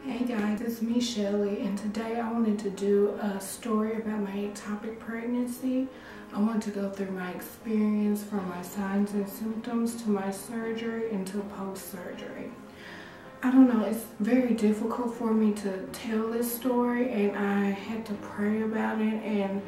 Hey guys, it's me Shelley, and today I wanted to do a story about my ectopic pregnancy. I want to go through my experience from my signs and symptoms to my surgery and to post-surgery. I don't know, it's very difficult for me to tell this story, and I had to pray about it, and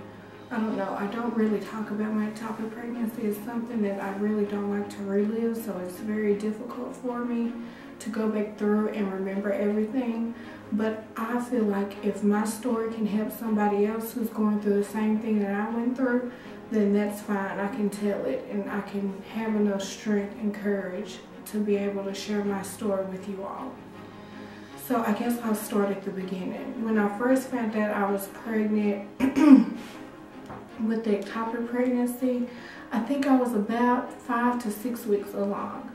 I don't know, I don't really talk about my ectopic pregnancy. It's something that I really don't like to relive, so it's very difficult for me to go back through and remember everything. But I feel like if my story can help somebody else who's going through the same thing that I went through, then that's fine. I can tell it, and I can have enough strength and courage to be able to share my story with you all. So I guess I'll start at the beginning. When I first found out I was pregnant with the ectopic pregnancy, I think I was about 5 to 6 weeks along.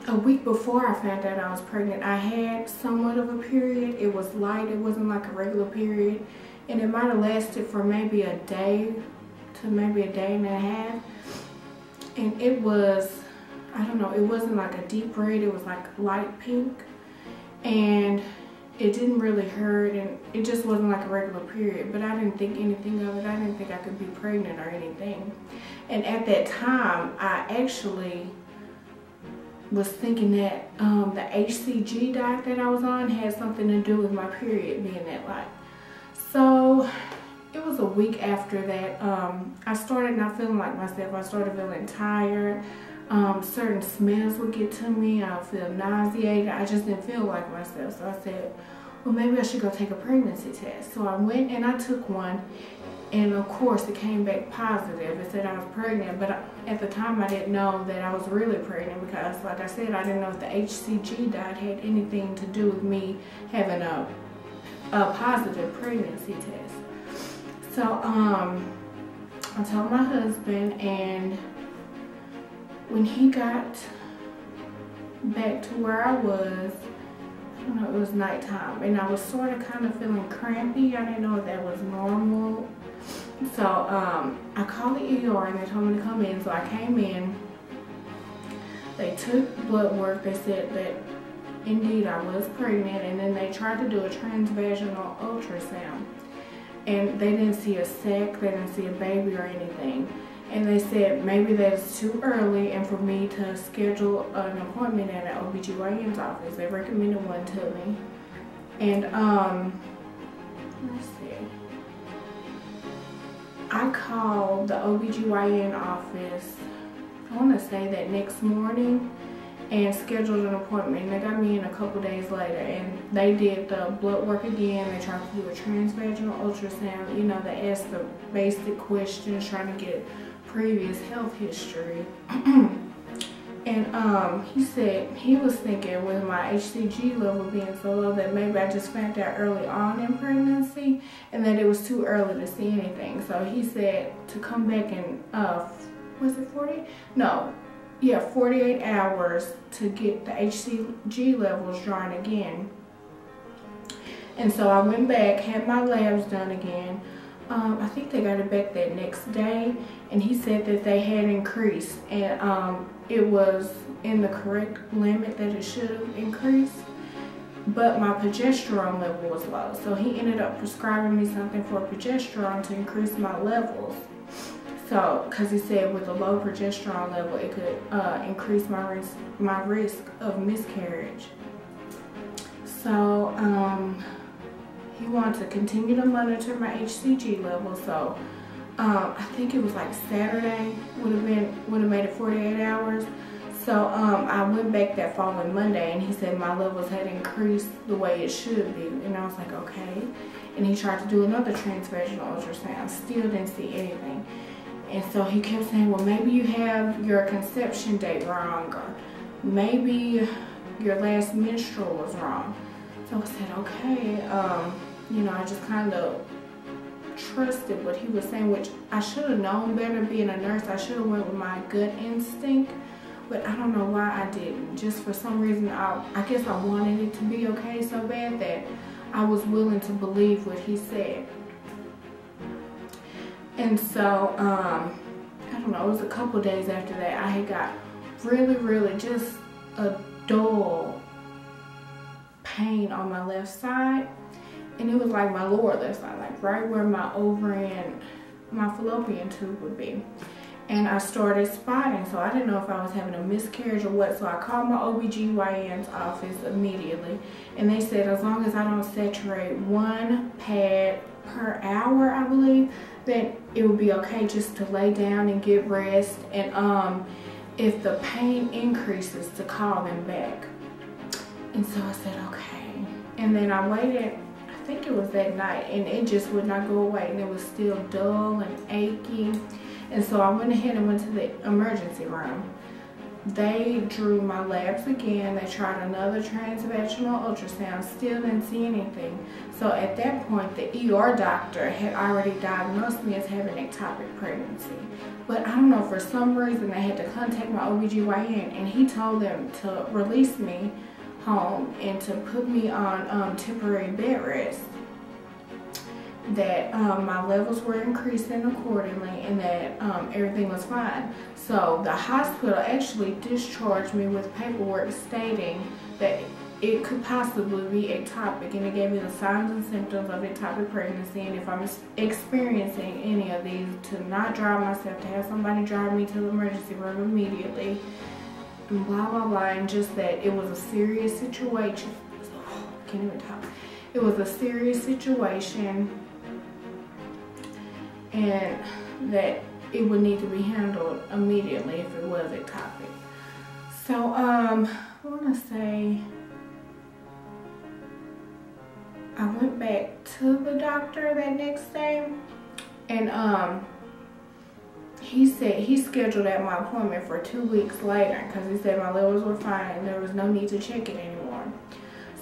A week before I found out I was pregnant, I had somewhat of a period. It was light, it wasn't like a regular period, and it might have lasted for maybe a day to maybe a day and a half. And it was, I don't know, it wasn't like a deep red, it was like light pink, and it didn't really hurt, and it just wasn't like a regular period. But I didn't think anything of it. I didn't think I could be pregnant or anything. And at that time, I actually was thinking that the HCG diet that I was on had something to do with my period being that light. So it was a week after that, I started not feeling like myself. I started feeling tired. Certain smells would get to me. I would feel nauseated. I just didn't feel like myself. So I said, well, maybe I should go take a pregnancy test. So I went and I took one. And of course, it came back positive. It said I was pregnant, but at the time I didn't know that I was really pregnant because, like I said, I didn't know if the HCG diet had anything to do with me having a positive pregnancy test. So I told my husband, and when he got back to where I was, I don't know, it was nighttime, and I was sort of kind of feeling crampy. I didn't know if that was normal. So I called the ER and they told me to come in. So I came in. They took blood work. They said that indeed I was pregnant, and then they tried to do a transvaginal ultrasound, and they didn't see a sac, they didn't see a baby or anything. And they said maybe that's too early and for me to schedule an appointment at an OBGYN's office. They recommended one to me. And let's see. I called the OBGYN office, I want to say that next morning, and scheduled an appointment. And they got me in a couple days later, and they did the blood work again. They tried to do a transvaginal ultrasound. You know, they asked the basic questions, trying to get previous health history. And he said he was thinking with my HCG level being so low that maybe I just found out early on in pregnancy and that it was too early to see anything. So he said to come back in, was it 40? No, yeah, 48 hours to get the HCG levels drawn again. And so I went back, had my labs done again. I think they got it back that next day, and he said that they had increased, and it was in the correct limit that it should have increased, but my progesterone level was low. So he ended up prescribing me something for progesterone to increase my levels. So, because he said with a low progesterone level, it could increase my risk of miscarriage. So, he wanted to continue to monitor my HCG level. So I think it was like Saturday would have made it 48 hours. So I went back that following Monday, and he said my levels had increased the way it should be, and I was like, okay. And he tried to do another transvaginal ultrasound, still didn't see anything. And so he kept saying, well, maybe you have your conception date wrong, or maybe your last menstrual was wrong. So I said, okay. You know, I just kind of trusted what he was saying, which I should have known better being a nurse. I should have went with my gut instinct, but I don't know why I didn't. Just for some reason, I guess I wanted it to be okay so bad that I was willing to believe what he said. And so, I don't know, it was a couple days after that, I had got really just a dull pain on my left side, and it was like my lower left side, like right where my ovarian, my fallopian tube would be. And I started spotting, so I didn't know if I was having a miscarriage or what. So I called my OBGYN's office immediately, and they said as long as I don't saturate 1 pad per hour, I believe, then it would be okay just to lay down and get rest, and if the pain increases, to call them back. And so I said okay, and then I waited, I think it was that night, and it just would not go away, and it was still dull and achy. And so I went ahead and went to the emergency room. They drew my labs again. They tried another transvaginal ultrasound, still didn't see anything. So at that point, the ER doctor had already diagnosed me as having ectopic pregnancy. But I don't know, for some reason they had to contact my OBGYN, and he told them to release me home and to put me on temporary bed rest. That my levels were increasing accordingly, and that everything was fine. So the hospital actually discharged me with paperwork stating that it could possibly be ectopic, and it gave me the signs and symptoms of ectopic pregnancy, and if I'm experiencing any of these, to not drive myself, to have somebody drive me to the emergency room immediately, and blah blah blah, and just that it was a serious situation. Can't even talk. It was a serious situation, and that it would need to be handled immediately if it was ectopic. So I want to say I went back to the doctor that next day, and he said he scheduled at my appointment for 2 weeks later, because he said my levels were fine and there was no need to check it anymore.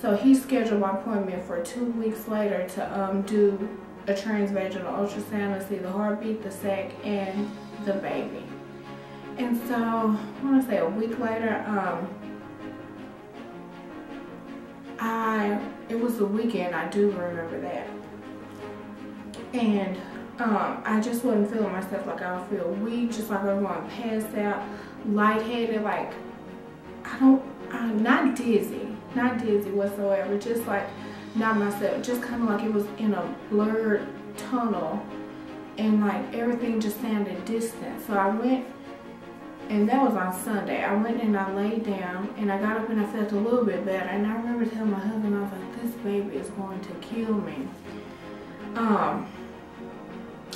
So he scheduled my appointment for 2 weeks later to do a transvaginal ultrasound to see the heartbeat, the sac, and the baby. And so I want to say a week later, it was the weekend, I do remember that, and I just wasn't feeling myself. Like I would feel weak, just like I was going to pass out, lightheaded, like I'm not dizzy whatsoever, just like not myself, just kind of like it was in a blurred tunnel, and like everything just sounded distant. So I went, and that was on Sunday. I went and I laid down, and I got up and I felt a little bit better, and I remember telling my husband, I was like, this baby is going to kill me.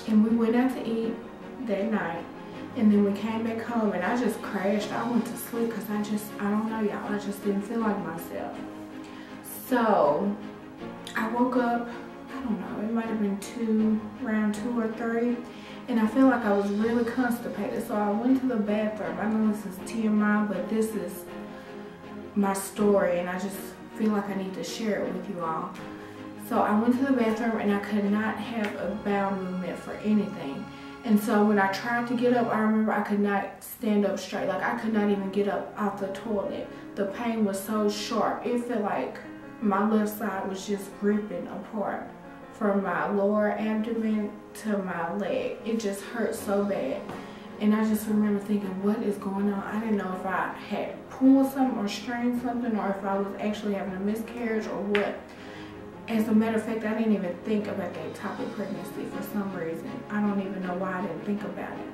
And we went out to eat that night, and then we came back home, and I just crashed. I went to sleep because I don't know, y'all, I just didn't feel like myself. So I woke up, I don't know, it might have been around 2 or 3, and I feel like I was really constipated. So I went to the bathroom. I know this is TMI, but this is my story, and I just feel like I need to share it with you all. So I went to the bathroom, and I could not have a bowel movement for anything. And so when I tried to get up, I remember I could not stand up straight. Like I could not even get up off the toilet. The pain was so sharp. It felt like my left side was just ripping apart from my lower abdomen to my leg. It just hurt so bad. And I just remember thinking, what is going on? I didn't know if I had pulled something or strained something, or if I was actually having a miscarriage or what. As a matter of fact, I didn't even think about the ectopic pregnancy for some reason. I don't even know why I didn't think about it.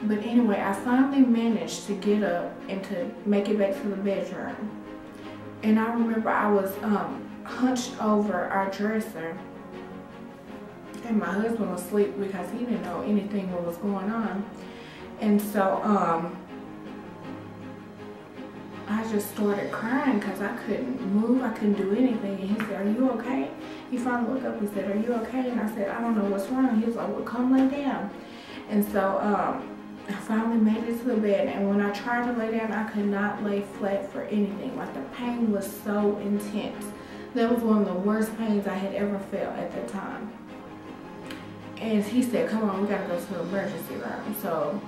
But anyway, I finally managed to get up and to make it back to the bedroom. And I remember I was hunched over our dresser, and my husband was asleep because he didn't know anything what was going on. And so I just started crying because I couldn't move, I couldn't do anything. And he said, "Are you okay?" He finally woke up, he said, "Are you okay?" And I said, "I don't know what's wrong." He was like, "Well, come lay down." And so I finally made it to the bed, and when I tried to lay down, I could not lay flat for anything. Like the pain was so intense. That was one of the worst pains I had ever felt at that time. And he said, "Come on, we gotta go to the emergency room." So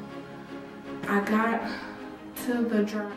I got to the drive.